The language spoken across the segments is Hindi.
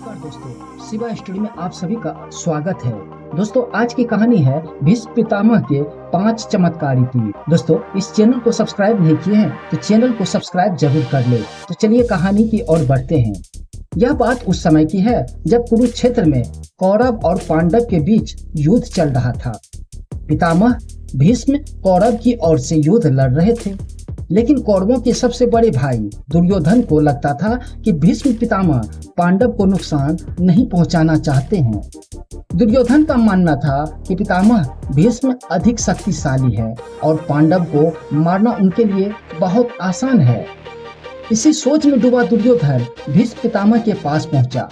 नमस्कार दोस्तों, शिवा स्टूडियो में आप सभी का स्वागत है। दोस्तों, आज की कहानी है भीष्म पितामह के 5 चमत्कारी तीर। दोस्तों, इस चैनल को सब्सक्राइब नहीं किए हैं तो चैनल को सब्सक्राइब जरूर कर ले। तो चलिए कहानी की ओर बढ़ते हैं। यह बात उस समय की है जब कुरुक्षेत्र में कौरव और पांडव के बीच युद्ध चल रहा था। पितामह भीष्म कौरव की ओर से युद्ध लड़ रहे थे, लेकिन कौरवों के सबसे बड़े भाई दुर्योधन को लगता था कि भीष्म पितामह पांडव को नुकसान नहीं पहुंचाना चाहते हैं। दुर्योधन का मानना था कि पितामह भीष्म अधिक शक्तिशाली है और पांडव को मारना उनके लिए बहुत आसान है। इसी सोच में डूबा दुर्योधन भीष्म पितामह के पास पहुंचा।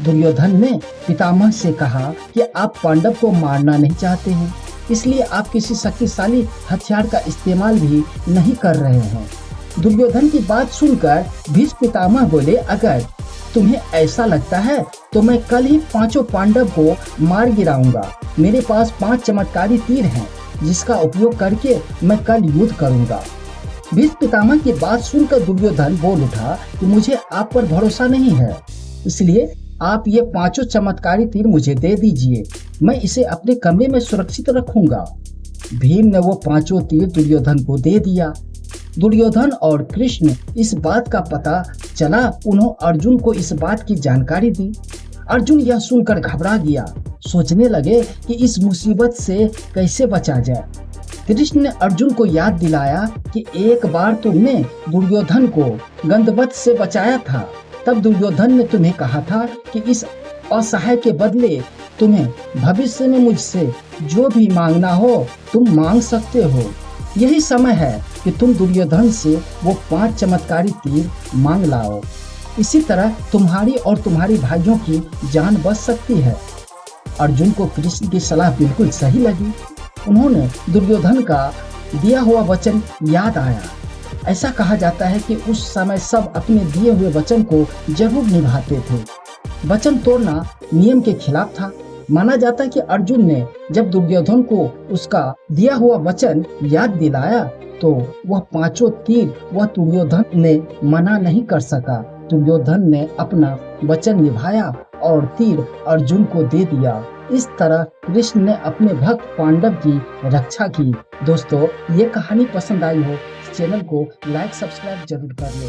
दुर्योधन ने पितामह से कहा कि आप पांडव को मारना नहीं चाहते हैं, इसलिए आप किसी शक्तिशाली हथियार का इस्तेमाल भी नहीं कर रहे हैं। दुर्योधन की बात सुनकर भीष्म पितामह बोले, अगर तुम्हें ऐसा लगता है तो मैं कल ही 5 पांडव को मार गिराऊंगा। मेरे पास 5 चमत्कारी तीर हैं, जिसका उपयोग करके मैं कल युद्ध करूंगा। भीष्म पितामह की बात सुनकर दुर्योधन बोल उठा कि मुझे आप पर भरोसा नहीं है, इसलिए आप ये 5 चमत्कारी तीर मुझे दे दीजिए, मैं इसे अपने कमरे में सुरक्षित रखूंगा। भीम ने वो 5 तीर दुर्योधन को दे दिया। दुर्योधन और कृष्ण इस बात का पता चला, उन्होंने अर्जुन को इस बात की जानकारी दी। अर्जुन यह सुनकर घबरा गया, सोचने लगे कि इस मुसीबत से कैसे बचा जाए। कृष्ण ने अर्जुन को याद दिलाया कि एक बार तुमने दुर्योधन को गंधवध से बचाया था। तब दुर्योधन ने तुम्हें कहा था कि इस असहाय के बदले तुम्हें भविष्य में मुझसे जो भी मांगना हो तुम मांग सकते हो। यही समय है कि तुम दुर्योधन से वो 5 चमत्कारी तीर मांग लाओ। इसी तरह तुम्हारी और तुम्हारे भाइयों की जान बच सकती है। अर्जुन को कृष्ण की सलाह बिल्कुल सही लगी। उन्होंने दुर्योधन का दिया हुआ वचन याद आया। ऐसा कहा जाता है कि उस समय सब अपने दिए हुए वचन को जरूर निभाते थे। वचन तोड़ना नियम के खिलाफ था। माना जाता है कि अर्जुन ने जब दुर्योधन को उसका दिया हुआ वचन याद दिलाया तो वह 5 तीर वह दुर्योधन ने मना नहीं कर सका। दुर्योधन ने अपना वचन निभाया और तीर अर्जुन को दे दिया। इस तरह कृष्ण ने अपने भक्त पांडव की रक्षा की। दोस्तों, ये कहानी पसंद आई हो चैनल को लाइक सब्सक्राइब जरूर कर ले।